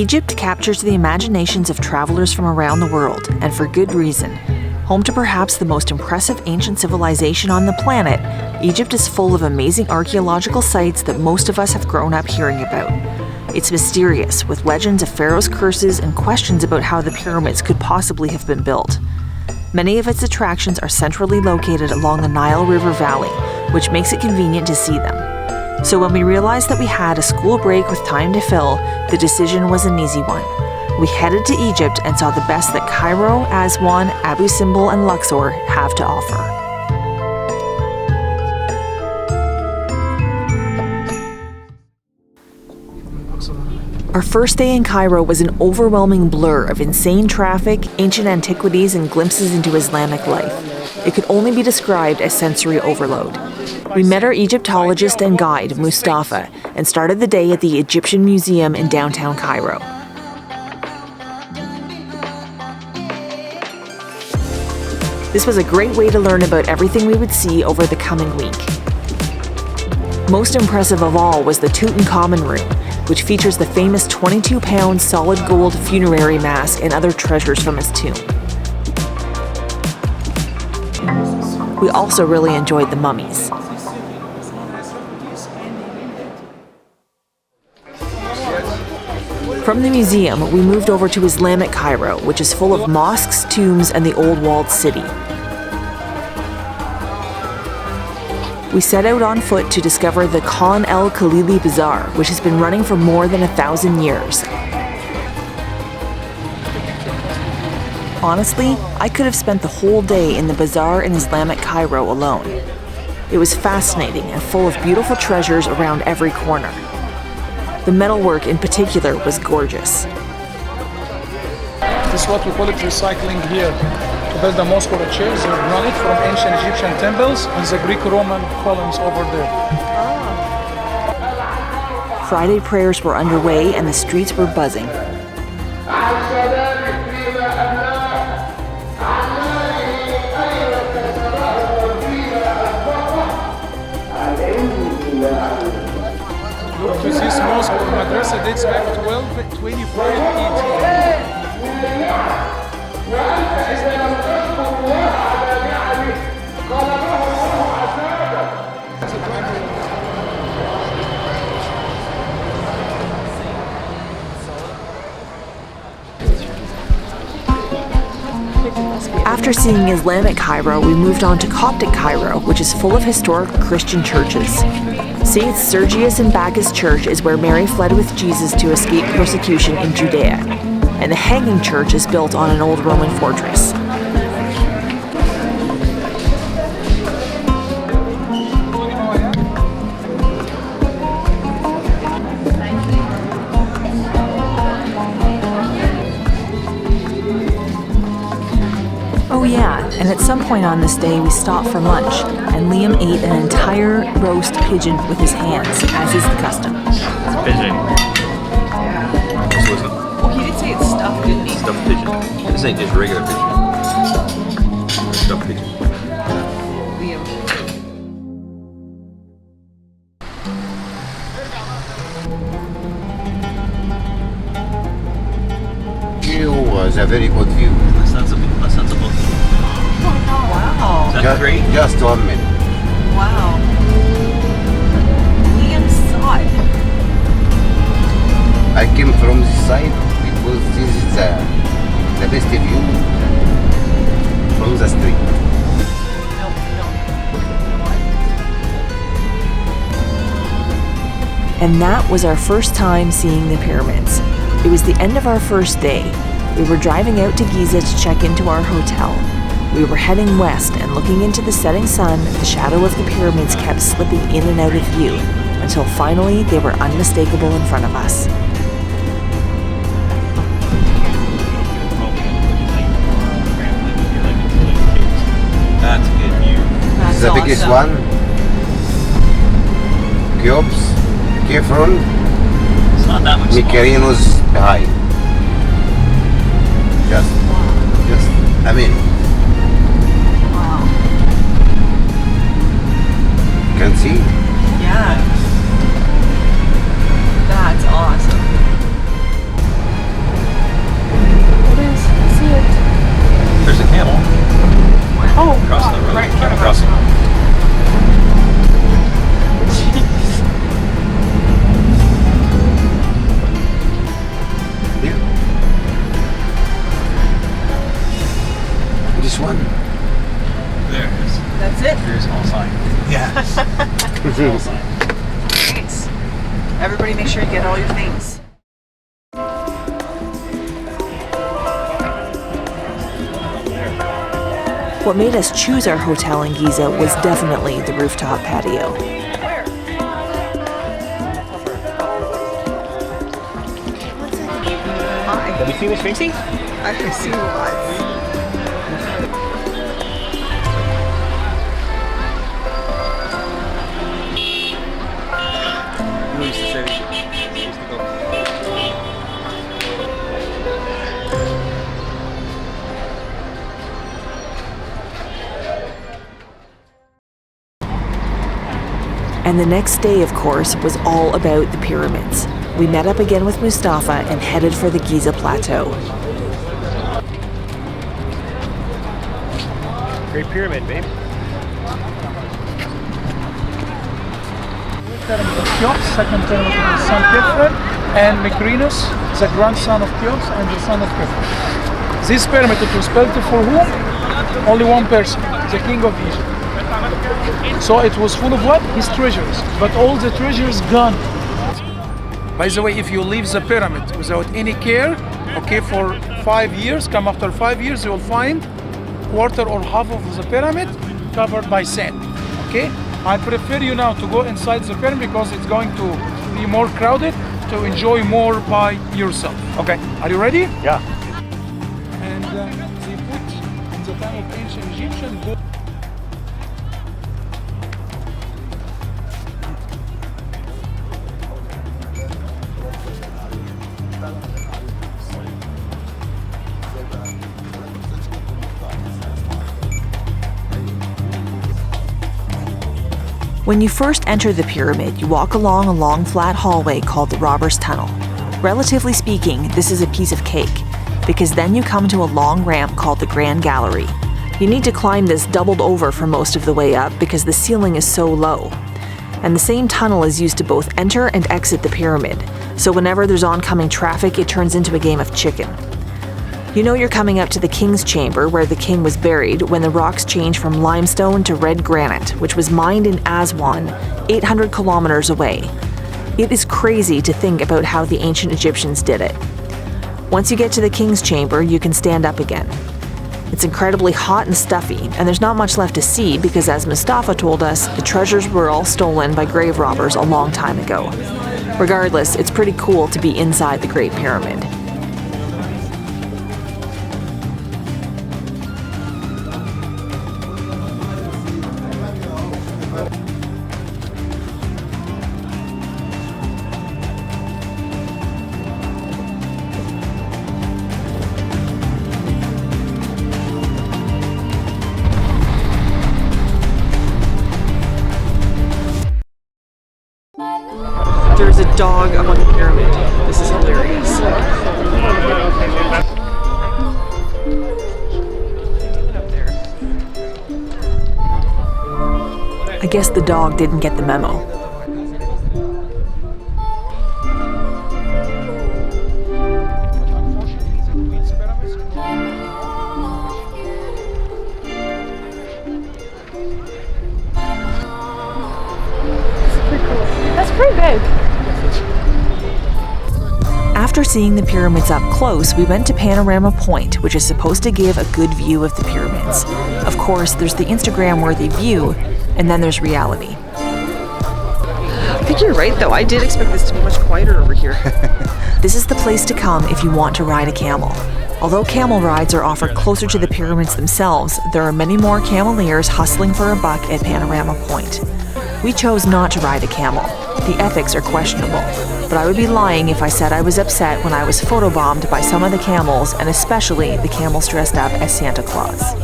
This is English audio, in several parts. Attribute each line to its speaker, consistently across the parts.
Speaker 1: Egypt captures the imaginations of travelers from around the world, and for good reason. Home to perhaps the most impressive ancient civilization on the planet, Egypt is full of amazing archaeological sites that most of us have grown up hearing about. It's mysterious, with legends of pharaohs' curses and questions about how the pyramids could possibly have been built. Many of its attractions are centrally located along the Nile River Valley, which makes it convenient to see them. So when we realized that we had a school break with time to fill, the decision was an easy one. We headed to Egypt and saw the best that Cairo, Aswan, Abu Simbel, and Luxor have to offer. Our first day in Cairo was an overwhelming blur of insane traffic, ancient antiquities, and glimpses into Islamic life. It could only be described as sensory overload. We met our Egyptologist and guide, Mustafa, and started the day at the Egyptian Museum in downtown Cairo. This was a great way to learn about everything we would see over the coming week. Most impressive of all was the Tutankhamun room, which features the famous 22-pound solid gold funerary mask and other treasures from his tomb. We also really enjoyed the mummies. From the museum, we moved over to Islamic Cairo, which is full of mosques, tombs, and the old walled city. We set out on foot to discover the Khan el-Khalili Bazaar, which has been running for more than 1,000 years. Honestly, I could have spent the whole day in the bazaar in Islamic Cairo alone. It was fascinating and full of beautiful treasures around every corner. The metalwork in particular was gorgeous.
Speaker 2: This is what we call it recycling here. To build the mosque or a church, they run it from ancient Egyptian temples and the Greek-Roman columns over there.
Speaker 1: Friday prayers were underway and the streets were buzzing.
Speaker 2: Look, this mosque or madrasa dates back 1225 AD.
Speaker 1: After seeing Islamic Cairo, we moved on to Coptic Cairo, which is full of historic Christian churches. St. Sergius and Bacchus Church is where Mary fled with Jesus to escape persecution in Judea, and the Hanging Church is built on an old Roman fortress. Oh yeah, and at some point on this day we stopped for lunch, and Liam ate an entire roast pigeon with his hands, as is the custom.
Speaker 3: It's pigeon.
Speaker 1: Oh, he did say it's stuffed, didn't he?
Speaker 3: Stuffed pigeon. This ain't just regular pigeon. Stuffed pigeon.
Speaker 1: Liam.
Speaker 4: View was a very good view.
Speaker 3: That's a book.
Speaker 1: Wow.
Speaker 3: Is that great?
Speaker 4: Just 1 minute.
Speaker 1: Wow. Liam saw it.
Speaker 4: I came from this side because this is the best view from the street.
Speaker 1: And that was our first time seeing the pyramids. It was the end of our first day. We were driving out to Giza to check into our hotel. We were heading west, and looking into the setting sun, the shadow of the pyramids kept slipping in and out of view, until finally they were unmistakable in front of us.
Speaker 3: That's a good view.
Speaker 4: This is the biggest one. Cheops, Kefron,
Speaker 3: It's not that much.
Speaker 4: Mykonos behind. I mean.
Speaker 1: Wow.
Speaker 4: Can see?
Speaker 1: Yeah. That's awesome.
Speaker 4: This one?
Speaker 3: There's
Speaker 1: That's it?
Speaker 3: very small sign.
Speaker 4: Yeah.
Speaker 3: Small sign.
Speaker 1: Thanks. Everybody make sure you get all your things. What made us choose our hotel in Giza was definitely the rooftop patio. Hi.
Speaker 3: Have you seen the Sphinxy?
Speaker 1: I've seen lots.
Speaker 3: We used to say we used to go.
Speaker 1: And the next day, of course, was all about the pyramids. We met up again with Mustafa and headed for the Giza Plateau.
Speaker 3: Great pyramid, babe.
Speaker 2: Second pyramid of Son Kefren, and Mykrinus, the grandson of Cheops and the son of Kefren. This pyramid, it was built for whom? Only one person, the king of Egypt. So it was full of what? His treasures. But all the treasures gone. By the way, if you leave the pyramid without any care, okay, for 5 years, come after 5 years, you will find quarter or half of the pyramid covered by sand. Okay? I prefer you now to go inside the pyramid because it's going to be more crowded to enjoy more by yourself. Okay, are you ready?
Speaker 3: Yeah.
Speaker 2: And they put in the time of ancient Egyptian gold.
Speaker 1: When you first enter the pyramid, you walk along a long flat hallway called the Robber's Tunnel. Relatively speaking, this is a piece of cake, because then you come to a long ramp called the Grand Gallery. You need to climb this doubled over for most of the way up because the ceiling is so low. And the same tunnel is used to both enter and exit the pyramid, so whenever there's oncoming traffic, it turns into a game of chicken. You know you're coming up to the king's chamber where the king was buried when the rocks change from limestone to red granite, which was mined in Aswan, 800 kilometers away. It is crazy to think about how the ancient Egyptians did it. Once you get to the king's chamber, you can stand up again. It's incredibly hot and stuffy, and there's not much left to see because, as Mustafa told us, the treasures were all stolen by grave robbers a long time ago. Regardless, it's pretty cool to be inside the Great Pyramid. There's a dog up on the pyramid. This is hilarious. I guess the dog didn't get the memo.
Speaker 5: That's pretty big.
Speaker 1: After seeing the pyramids up close, we went to Panorama Point, which is supposed to give a good view of the pyramids. Of course, there's the Instagram-worthy view, and then there's reality. I think you're right, though. I did expect this to be much quieter over here. This is the place to come if you want to ride a camel. Although camel rides are offered closer to the pyramids themselves, there are many more cameleers hustling for a buck at Panorama Point. We chose not to ride a camel. The ethics are questionable, but I would be lying if I said I was upset when I was photobombed by some of the camels, and especially the camels dressed up as Santa Claus.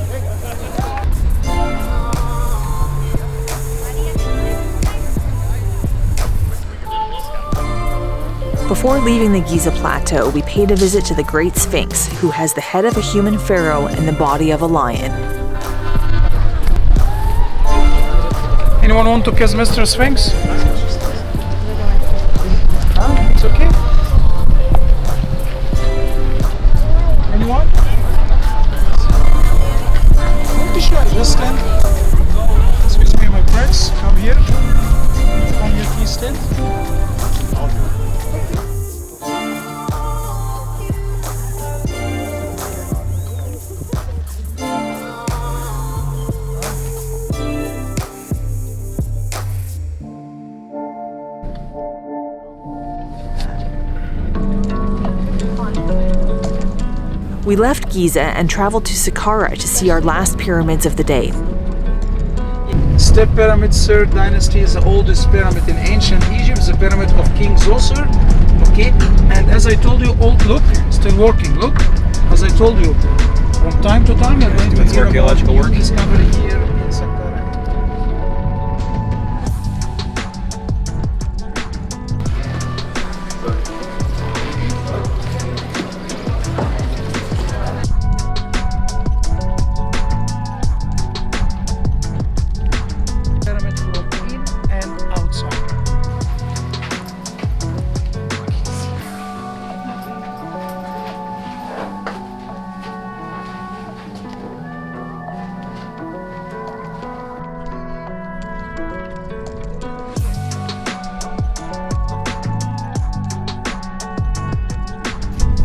Speaker 1: Before leaving the Giza Plateau, we paid a visit to the Great Sphinx, who has the head of a human pharaoh and the body of a lion.
Speaker 2: Anyone want to kiss Mr. Sphinx? It's okay. Anyone? stand. Excuse me, my friends. Come here. On your key stand.
Speaker 1: We left Giza and traveled to Saqqara to see our last pyramids of the day.
Speaker 2: Step Pyramid, 3rd dynasty, is the oldest pyramid in ancient Egypt. The pyramid of King Zoser. Okay, and as I told you, look, still working. Look, as I told you, from time to time you're going to
Speaker 3: Doing some
Speaker 2: hear
Speaker 3: archaeological
Speaker 2: about
Speaker 3: work.
Speaker 2: discovery here in Saqqara. Pyramid from in and outside.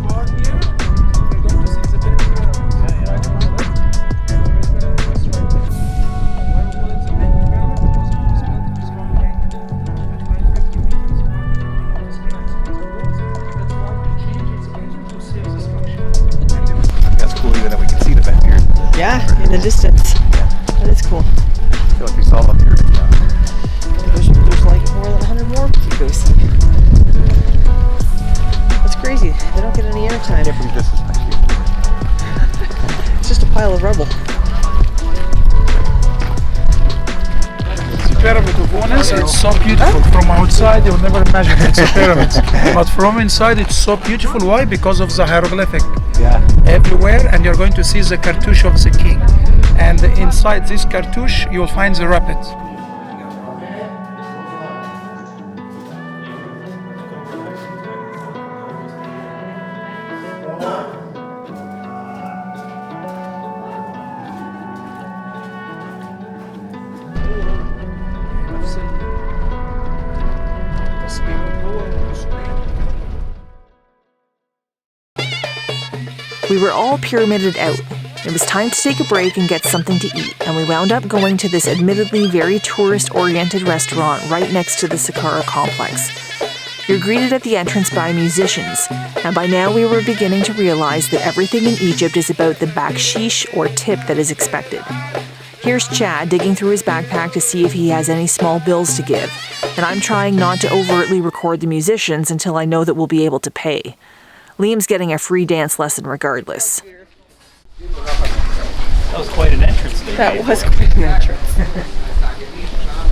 Speaker 2: Far here, we're going to see the big pyramid right on the left, and the big pyramid was right there. Why we call it the big pyramid? Because it was built with one wing at height 50 meters apart from the sky exposed walls. That's why we changed its engine to save the structure. And there was
Speaker 3: That's cool, even that we can see the vent here.
Speaker 1: Yeah, in the distance. That is cool.
Speaker 3: I feel like we saw them here.
Speaker 1: There's like more than 100 more we could go see. That's crazy. They don't get any airtime.
Speaker 3: From this is actually.
Speaker 1: It's just a pile of rubble.
Speaker 2: the pyramid of Ones. It's so beautiful. From outside, you'll never imagine it's a pyramid. But from inside, it's so beautiful. Why? Because of the hieroglyphic.
Speaker 3: Yeah.
Speaker 2: Everywhere, and you're going to see the cartouche of the king. And inside this cartouche, you'll find the rapid.
Speaker 1: We were all pyramided out. It was time to take a break and get something to eat, and we wound up going to this admittedly very tourist-oriented restaurant right next to the Saqqara complex. You're greeted at the entrance by musicians, and by now we were beginning to realize that everything in Egypt is about the bakshish or tip that is expected. Here's Chad digging through his backpack to see if he has any small bills to give, and I'm trying not to overtly record the musicians until I know that we'll be able to pay. Liam's getting a free dance lesson regardless.
Speaker 3: That was quite an entrance there.
Speaker 1: That was quite an entrance.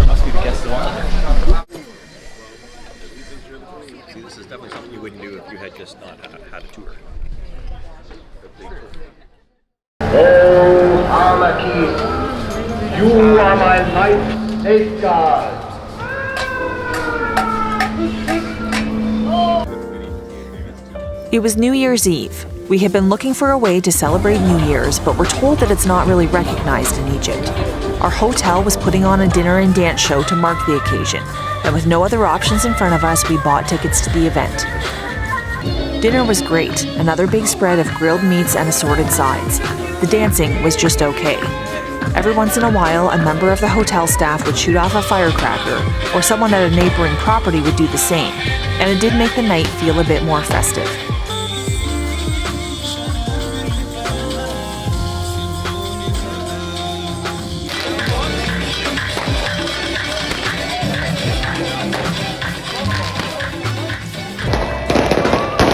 Speaker 3: Must be the guest of honor. See, this is definitely something you wouldn't do if you had just not had a tour.
Speaker 5: Oh, Armakis, you are my life safeguard.
Speaker 1: It was New Year's Eve. We had been looking for a way to celebrate New Year's, but we're told that it's not really recognized in Egypt. Our hotel was putting on a dinner and dance show to mark the occasion, and with no other options in front of us, we bought tickets to the event. Dinner was great, another big spread of grilled meats and assorted sides. The dancing was just okay. Every once in a while, a member of the hotel staff would shoot off a firecracker, or someone at a neighboring property would do the same, and it did make the night feel a bit more festive.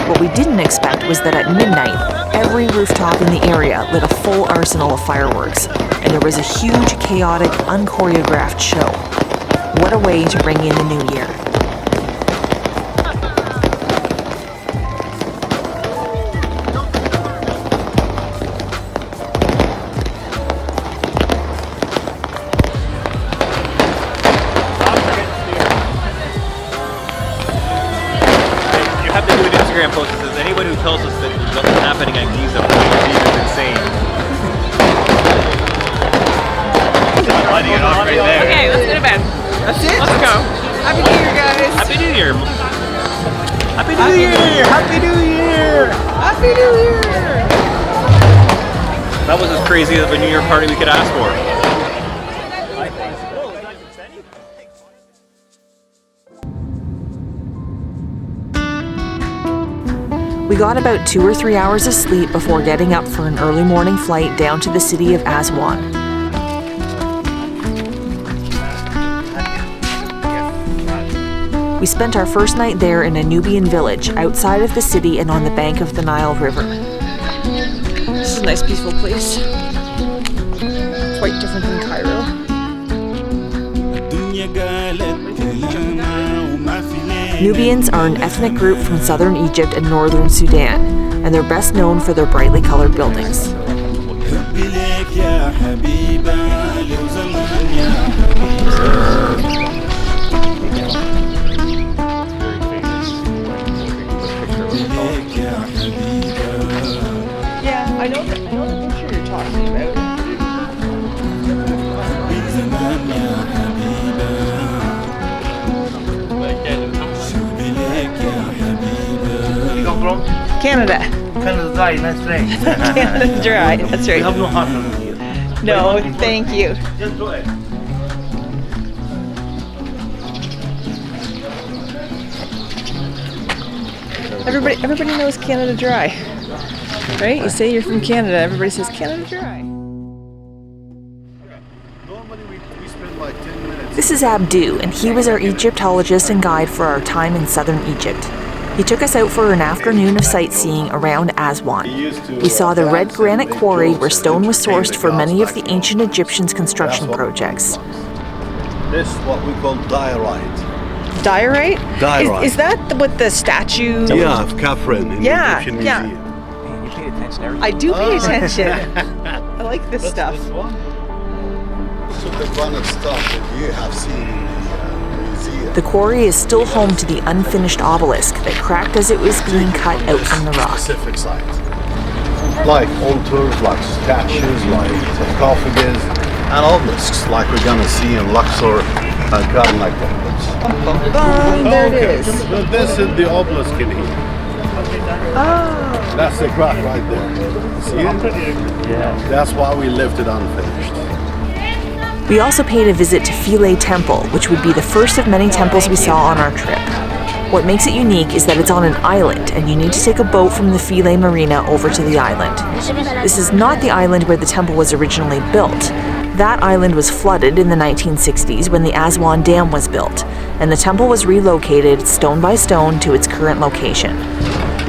Speaker 1: What we didn't expect was that at midnight, every rooftop in the area lit a full arsenal of fireworks, and there was a huge, chaotic, unchoreographed show. What a way to bring in the new year.
Speaker 3: You have to do an Instagram post that says anyone who tells us that nothing's happening at Giza is insane. lighting it off right there.
Speaker 6: Okay, let's go to bed.
Speaker 7: That's it?
Speaker 6: Let's go.
Speaker 7: Happy New Year, guys!
Speaker 3: Happy New Year!
Speaker 7: Happy New Year! Happy New Year! Happy New Year!
Speaker 3: That was as crazy of a New Year party we could ask for.
Speaker 1: We got about 2 or 3 hours of sleep before getting up for an early morning flight down to the city of Aswan. We spent our first night there in a Nubian village outside of the city and on the bank of the Nile River.
Speaker 7: This is a nice, peaceful place. Quite different than Cairo.
Speaker 1: Nubians are an ethnic group from southern Egypt and northern Sudan, and they're best known for their brightly colored buildings.
Speaker 7: Yeah, I know the picture you're talking about. Canada.
Speaker 4: Canada Dry, that's right.
Speaker 7: Canada Dry, that's right.
Speaker 4: We have no hot water here.
Speaker 7: No, thank you.
Speaker 4: Just do it.
Speaker 7: Everybody knows Canada Dry, right? You say you're from Canada, everybody says Canada Dry.
Speaker 8: Normally we spend like 10 minutes.
Speaker 1: This is Abdu, and he was our Egyptologist and guide for our time in southern Egypt. He took us out for an afternoon of sightseeing around Aswan. We saw the red granite quarry where stone was sourced for many of the ancient Egyptians' construction projects.
Speaker 8: This is what we call diorite.
Speaker 7: Diorite?
Speaker 8: Diorite.
Speaker 7: Is that what the statue?
Speaker 8: Yeah, of Khafren in the Egyptian Museum.
Speaker 3: Man, you paid attention to everything.
Speaker 7: I do pay attention. I like this stuff.
Speaker 8: This is the kind of stuff that you have seen in the museum.
Speaker 1: The quarry is still home to the unfinished obelisk that cracked as it was being cut out from the rock.
Speaker 8: Specific sites. Like altars, like statues, like sarcophagus, and obelisks, like we're gonna see in Luxor and Karnak temples.
Speaker 7: There it is.
Speaker 8: So this is the obelisk in here.
Speaker 7: Oh.
Speaker 8: That's the crack right there. See it? Yeah. That's why we left it unfinished.
Speaker 1: We also paid a visit to Philae Temple, which would be the first of many temples we saw on our trip. What makes it unique is that it's on an island, and you need to take a boat from the Philae Marina over to the island. This is not the island where the temple was originally built. That island was flooded in the 1960s when the Aswan Dam was built, and the temple was relocated stone by stone to its current location.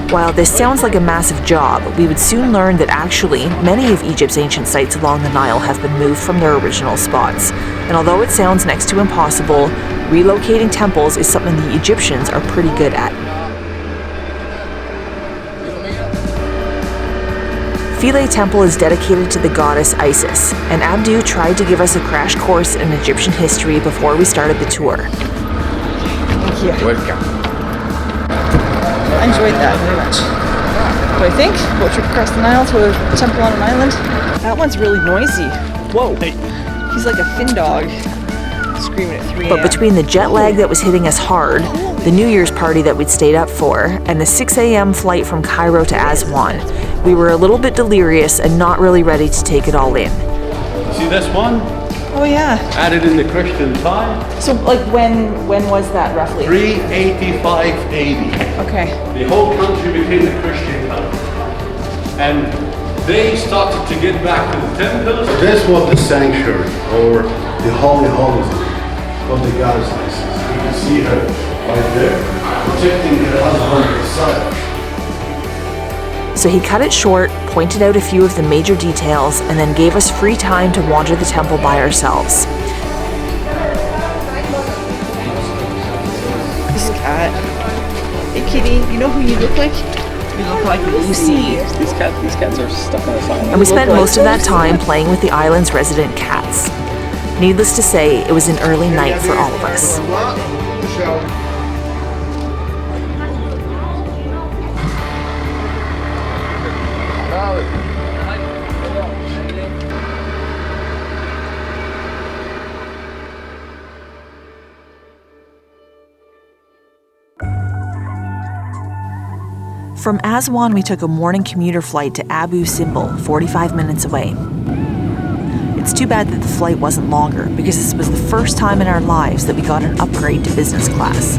Speaker 1: While this sounds like a massive job, we would soon learn that actually many of Egypt's ancient sites along the Nile have been moved from their original spots. And although it sounds next to impossible, relocating temples is something the Egyptians are pretty good at. Philae Temple is dedicated to the goddess Isis, and Abdu tried to give us a crash course in Egyptian history before we started the tour.
Speaker 7: Thank you.
Speaker 4: Welcome.
Speaker 7: I enjoyed that very much. What do I think? Boat trip across the Nile to a temple on an island. That one's really noisy. Whoa. He's like a fin dog screaming at 3 a.m.
Speaker 1: But between the jet lag that was hitting us hard, the New Year's party that we'd stayed up for, and the 6 a.m. flight from Cairo to Aswan, we were a little bit delirious and not really ready to take it all in.
Speaker 8: See this one?
Speaker 7: Oh yeah.
Speaker 8: Added in the Christian time.
Speaker 7: So like when was that roughly?
Speaker 8: 385 AD.
Speaker 7: Okay.
Speaker 8: The whole country became a Christian country. And they started to get back to the temples. This was the sanctuary, or the holy holies of the goddess Isis. You can see her right there, protecting her husband Messiah.
Speaker 1: So he cut it short, pointed out a few of the major details, and then gave us free time to wander the temple by ourselves.
Speaker 7: This cat. Hey kitty, you know who you look like? You look like Lucy. These cats are stuck on the side.
Speaker 1: And we spent most of that time playing with the island's resident cats. Needless to say, it was an early night for all of us. From Aswan, we took a morning commuter flight to Abu Simbel, 45 minutes away. It's too bad that the flight wasn't longer, because this was the first time in our lives that we got an upgrade to business class.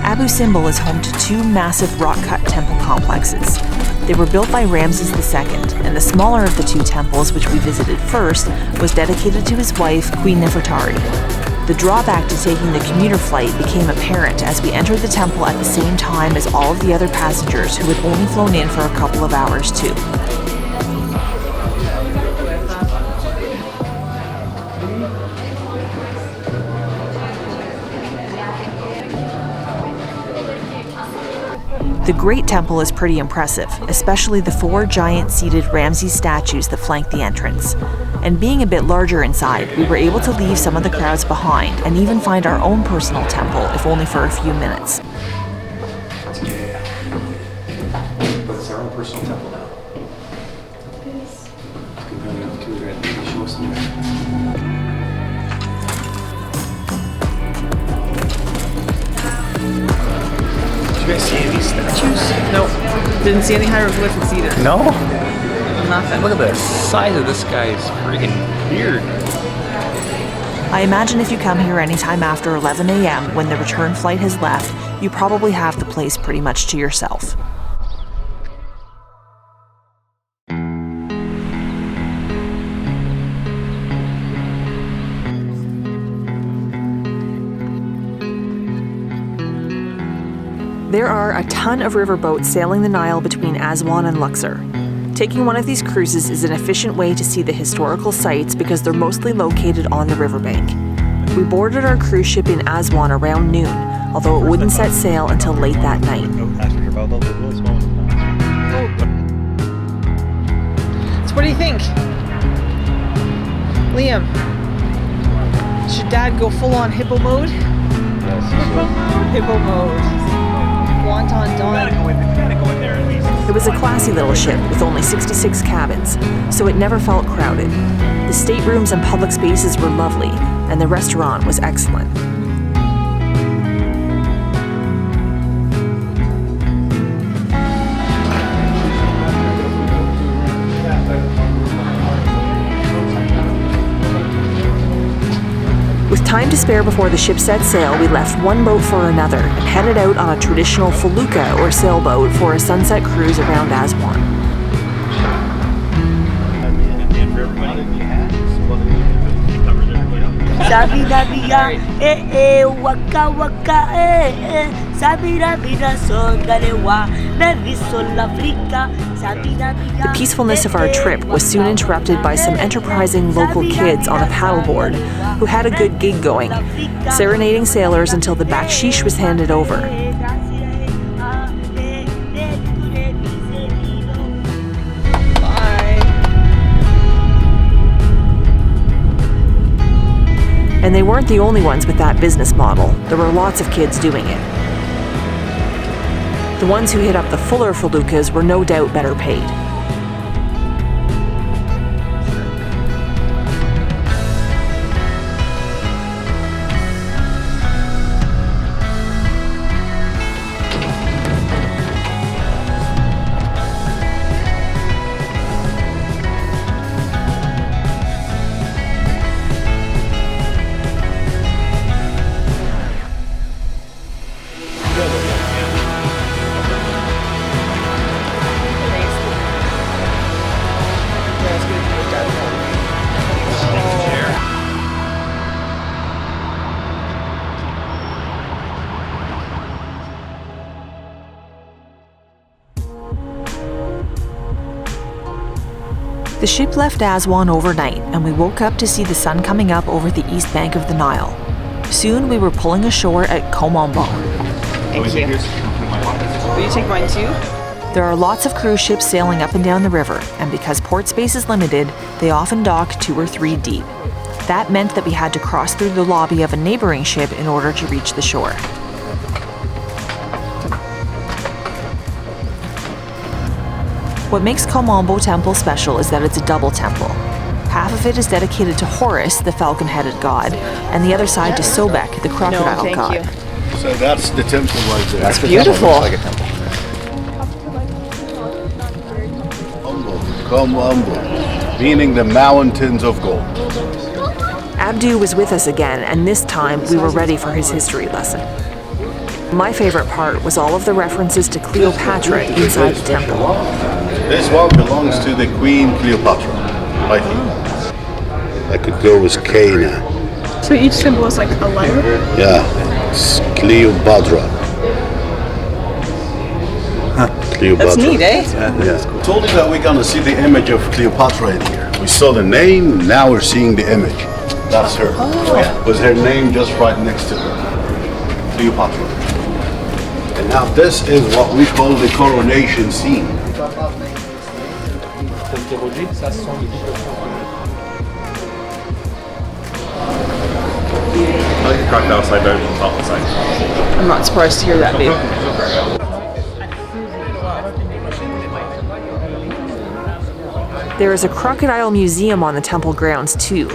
Speaker 1: Abu Simbel is home to two massive rock-cut temple complexes. They were built by Ramses II, and the smaller of the two temples, which we visited first, was dedicated to his wife, Queen Nefertari. The drawback to taking the commuter flight became apparent as we entered the temple at the same time as all of the other passengers who had only flown in for a couple of hours too. The Great Temple is pretty impressive, especially the four giant seated Ramses statues that flank the entrance. And being a bit larger inside, we were able to leave some of the crowds behind and even find our own personal temple, if only for a few minutes.
Speaker 3: Yeah. But it's our own personal temple now. Show us Did you guys see any of these statues?
Speaker 7: Nope. Didn't see any hieroglyphics either.
Speaker 3: No?
Speaker 7: Nothing.
Speaker 3: Look at the size of this guy's freaking beard.
Speaker 1: I imagine if you come here anytime after 11 a.m. when the return flight has left, you probably have the place pretty much to yourself. There are a ton of riverboats sailing the Nile between Aswan and Luxor. Taking one of these cruises is an efficient way to see the historical sites because they're mostly located on the riverbank. We boarded our cruise ship in Aswan around noon, although it wouldn't set sail until late that night.
Speaker 7: So what do you think? Liam, should Dad go full on hippo mode?
Speaker 3: Yes.
Speaker 7: Hippo mode. Wonton Dawn.
Speaker 1: It was a classy little ship with only 66 cabins, so it never felt crowded. The staterooms and public spaces were lovely, and the restaurant was excellent. With time to spare before the ship set sail, we left one boat for another and headed out on a traditional felucca or sailboat for a sunset cruise around Aswan. The peacefulness of our trip was soon interrupted by some enterprising local kids on a paddleboard who had a good gig going, serenading sailors until the baksheesh was handed over. And they weren't the only ones with that business model. There were lots of kids doing it. The ones who hit up the fuller feluccas were no doubt better paid. The ship left Aswan overnight, and we woke up to see the sun coming up over the east bank of the Nile. Soon we were pulling ashore at Kom Ombo.
Speaker 7: Thank you. Will you take mine too?
Speaker 1: There are lots of cruise ships sailing up and down the river, and because port space is limited, they often dock 2 or 3 deep. That meant that we had to cross through the lobby of a neighboring ship in order to reach the shore. What makes Kom Ombo Temple special is that it's a double temple. Half of it is dedicated to Horus, the falcon-headed god, and the other side to Sobek, the crocodile god.
Speaker 8: So that's the temple right there.
Speaker 4: That's
Speaker 7: beautiful.
Speaker 4: Like a temple.
Speaker 8: Kom Ombo, meaning the mountains of gold.
Speaker 1: Abdu was with us again, and this time we were ready for his history lesson. My favorite part was all of the references to Cleopatra inside the temple.
Speaker 8: This one belongs to the Queen Cleopatra, right here. I could go with K now.
Speaker 7: So each symbol is like a letter?
Speaker 8: Yeah, it's Cleopatra. Cleopatra.
Speaker 7: That's neat, eh?
Speaker 8: Yeah. Told you that we're gonna see the image of Cleopatra in here. We saw the name, now we're seeing the image. That's her. With her name just right next to her. Cleopatra. And now this is what we call the coronation scene.
Speaker 3: I like the crocodile side better than the top side.
Speaker 7: I'm not surprised to hear that, babe.
Speaker 1: There is a crocodile museum on the temple grounds too,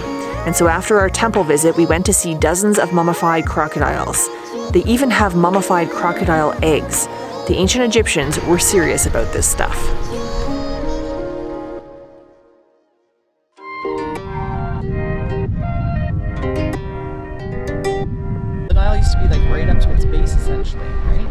Speaker 1: and so after our temple visit we went to see dozens of mummified crocodiles. They even have mummified crocodile eggs. The ancient Egyptians were serious about this stuff.
Speaker 7: The Nile used to be like right up to its base essentially, right?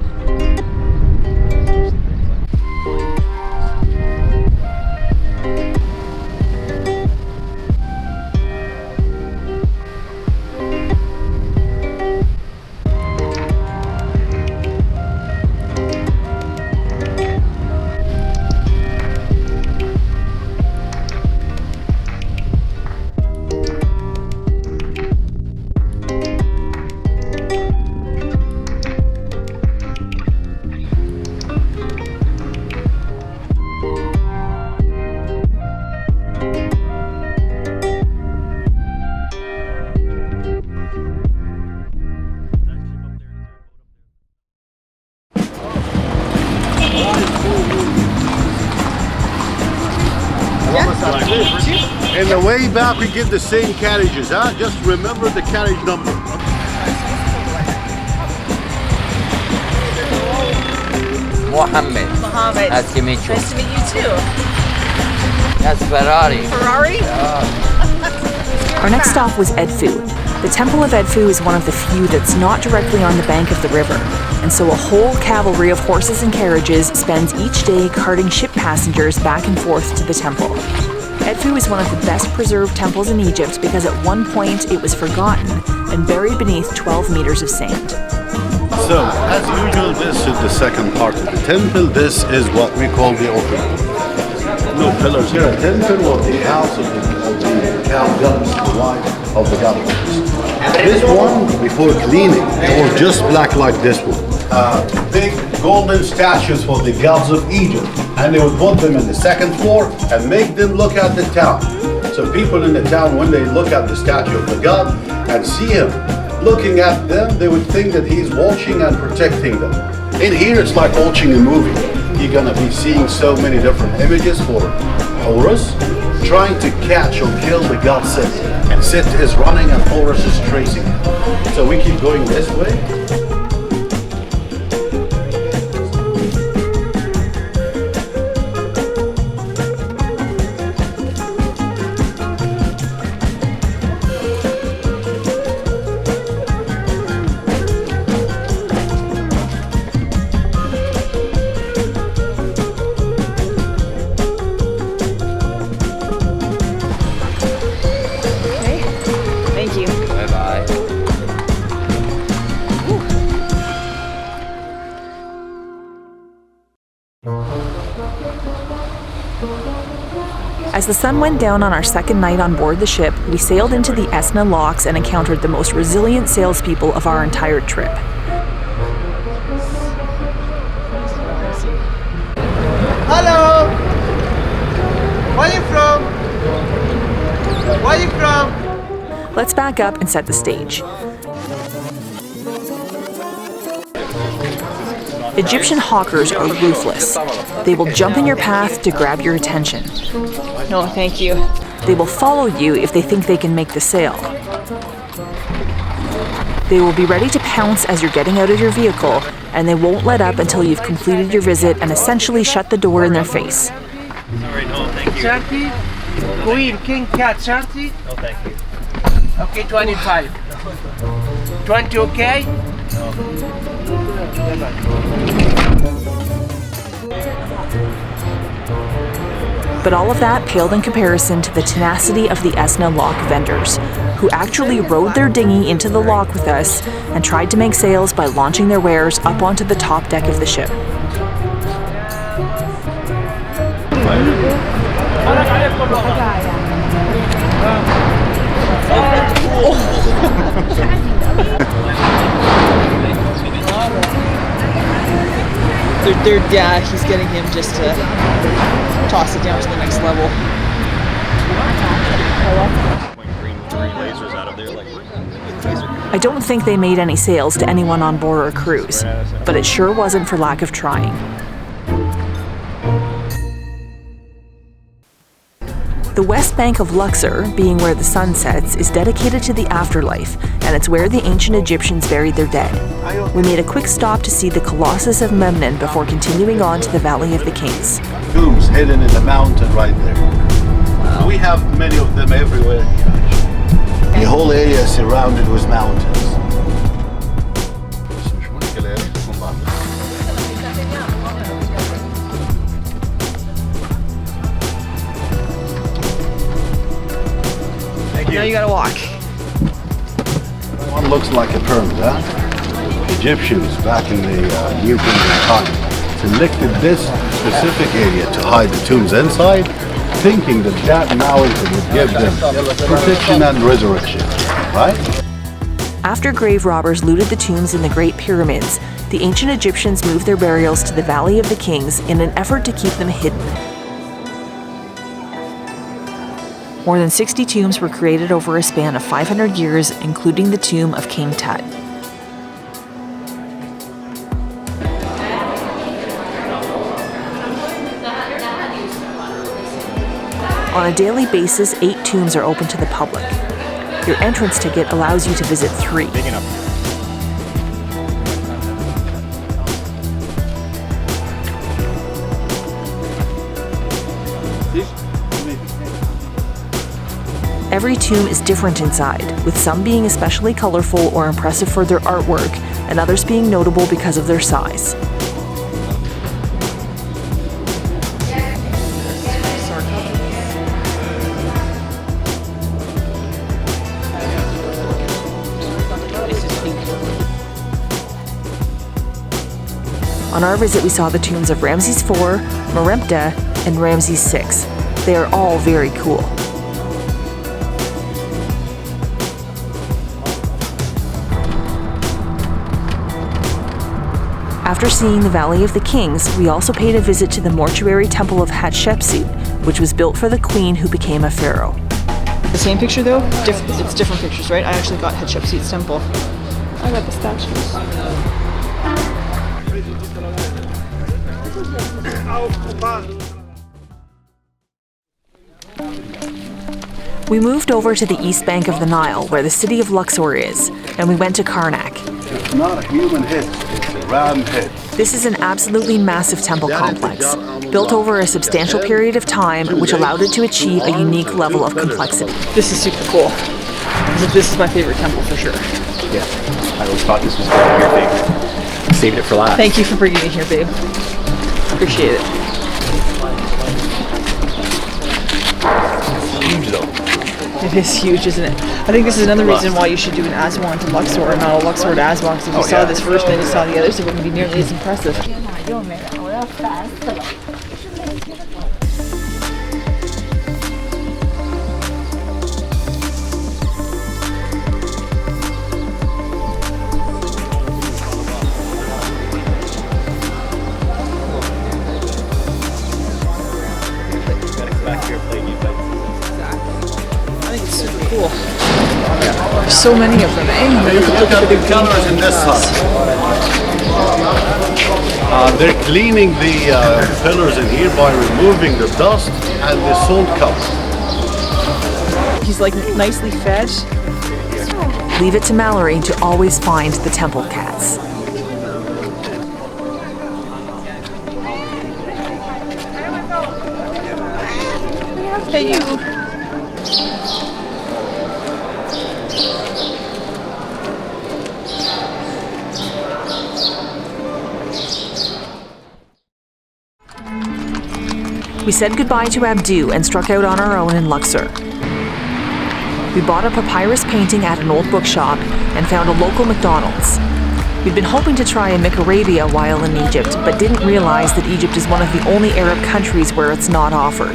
Speaker 8: In the way back we get the same carriages, huh? Just remember the carriage number.
Speaker 6: Mohammed.
Speaker 7: Mohammed.
Speaker 6: Nice to meet you.
Speaker 7: Nice to meet you too.
Speaker 6: That's Ferrari.
Speaker 7: Ferrari?
Speaker 1: Our next stop was Edfu. The Temple of Edfu is one of the few that's not directly on the bank of the river, and so a whole cavalry of horses and carriages spends each day carting ship passengers back and forth to the temple. Edfu is one of the best preserved temples in Egypt because at one point it was forgotten and buried beneath 12 meters of sand.
Speaker 8: So, as usual, this is the second part of the temple. This is what we call the open. No pillars here. A temple was the house of the cow goddess, the wife of the goddess. This one, before cleaning, it was just black like this one. Big golden statues for the gods of Egypt, and they would put them in the second floor and make them look at the town. So people in the town, when they look at the statue of the god and see him looking at them, they would think that he's watching and protecting them. In here, it's like watching a movie. You're gonna be seeing so many different images for Horus trying to catch or kill the god Set, and Set is running and Horus is tracing him. So we keep going this way.
Speaker 1: As the sun went down on our second night on board the ship, we sailed into the Esna locks and encountered the most resilient salespeople of our entire trip.
Speaker 2: Hello! Where are you from? Where are you from?
Speaker 1: Let's back up and set the stage. Egyptian hawkers are ruthless. They will jump in your path to grab your attention.
Speaker 7: No, thank you.
Speaker 1: They will follow you if they think they can make the sale. They will be ready to pounce as you're getting out of your vehicle, and they won't let up until you've completed your visit and essentially shut the door in their face.
Speaker 3: Sorry, no, thank you.
Speaker 5: 30. Queen, king, cat, 30.
Speaker 3: No, thank you.
Speaker 5: Okay, 25. 20, okay?
Speaker 1: But all of that paled in comparison to the tenacity of the Esna lock vendors, who actually rowed their dinghy into the lock with us and tried to make sales by launching their wares up onto the top deck of the ship.
Speaker 7: Yeah, he's getting him just to toss it down to the next level.
Speaker 1: I don't think they made any sales to anyone on board our cruise, but it sure wasn't for lack of trying. The west bank of Luxor, being where the sun sets, is dedicated to the afterlife, and it's where the ancient Egyptians buried their dead. We made a quick stop to see the Colossi of Memnon before continuing on to the Valley of the Kings.
Speaker 8: Tombs hidden in the mountain right there. Wow. We have many of them everywhere. The whole area is surrounded with mountains.
Speaker 7: Now you gotta walk.
Speaker 8: One looks like a pyramid, huh? Egyptians back in the Nubian time selected this specific area to hide the tombs inside, thinking that that mountain would give them protection and resurrection, right?
Speaker 1: After grave robbers looted the tombs in the Great Pyramids, the ancient Egyptians moved their burials to the Valley of the Kings in an effort to keep them hidden. More than 60 tombs were created over a span of 500 years, including the tomb of King Tut. On a daily basis, 8 tombs are open to the public. Your entrance ticket allows you to visit 3. Every tomb is different inside, with some being especially colorful or impressive for their artwork, and others being notable because of their size. On our visit, we saw the tombs of Ramses IV, Merempta, and Ramses VI. They are all very cool. After seeing the Valley of the Kings, we also paid a visit to the mortuary temple of Hatshepsut, which was built for the queen who became a pharaoh.
Speaker 7: The same picture though? It's different pictures, right? I actually got Hatshepsut's temple. I got the statues.
Speaker 1: We moved over to the east bank of the Nile, where the city of Luxor is, and we went to Karnak.
Speaker 8: It's not a human head, it's a ram head.
Speaker 1: This is an absolutely massive temple complex, built over a substantial period of time, which allowed it to achieve a unique level of complexity.
Speaker 7: This is super cool. This is my favorite temple for sure.
Speaker 9: Yeah, I always thought this was your favorite. Saved it for last.
Speaker 7: Thank you for bringing me here, babe. Appreciate it.
Speaker 9: It's huge though.
Speaker 7: It is huge, isn't it? I think this is another reason why you should do an Aswan to Luxor and not a Luxor to Aswan, because if you saw this first and you saw the others, it wouldn't be nearly as impressive. Cool. There's so many of them, eh?
Speaker 8: Look at the cameras in this side. They're cleaning the pillars in here by removing the dust and the salt cover.
Speaker 7: He's like nicely fed.
Speaker 1: Leave it to Mallory to always find the temple cats.
Speaker 7: Hey, you.
Speaker 1: We said goodbye to Abdu and struck out on our own in Luxor. We bought a papyrus painting at an old bookshop and found a local McDonald's. We'd been hoping to try a McArabia while in Egypt, but didn't realize that Egypt is one of the only Arab countries where it's not offered.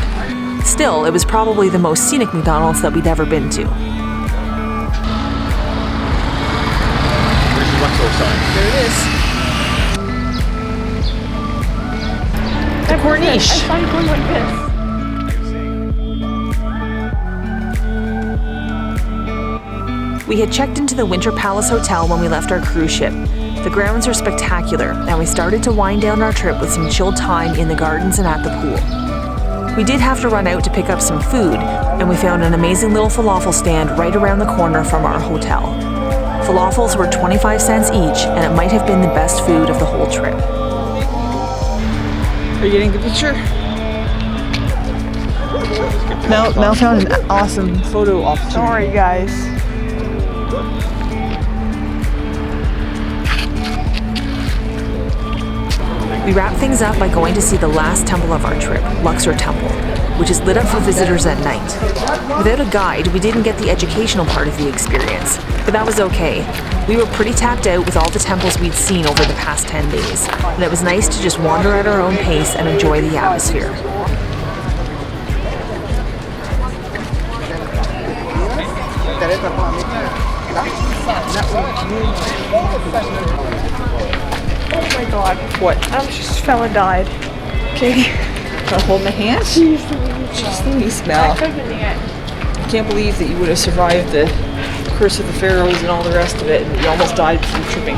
Speaker 1: Still, it was probably the most scenic McDonald's that we'd ever been to.
Speaker 9: Where's the Luxor sign?
Speaker 7: There it is. The corniche.
Speaker 10: I find one like this.
Speaker 1: We had checked into the Winter Palace Hotel when we left our cruise ship. The grounds are spectacular, and we started to wind down our trip with some chilled time in the gardens and at the pool. We did have to run out to pick up some food, and we found an amazing little falafel stand right around the corner from our hotel. Falafels were 25 cents each, and it might have been the best food of the whole trip.
Speaker 7: Are you getting the picture? Mel found an awesome photo opportunity. Don't worry, guys.
Speaker 1: We wrapped things up by going to see the last temple of our trip, Luxor Temple, which is lit up for visitors at night. Without a guide, we didn't get the educational part of the experience, but that was okay. We were pretty tapped out with all the temples we'd seen over the past 10 days, and it was nice to just wander at our own pace and enjoy the atmosphere.
Speaker 10: Oh my god.
Speaker 7: What?
Speaker 10: This fella died.
Speaker 7: Okay. Wanna hold my hand? Jeez Louise, Mel.
Speaker 10: I couldn't yet.
Speaker 7: I can't believe that you would have survived the curse of the pharaohs and all the rest of it, and you almost died from tripping.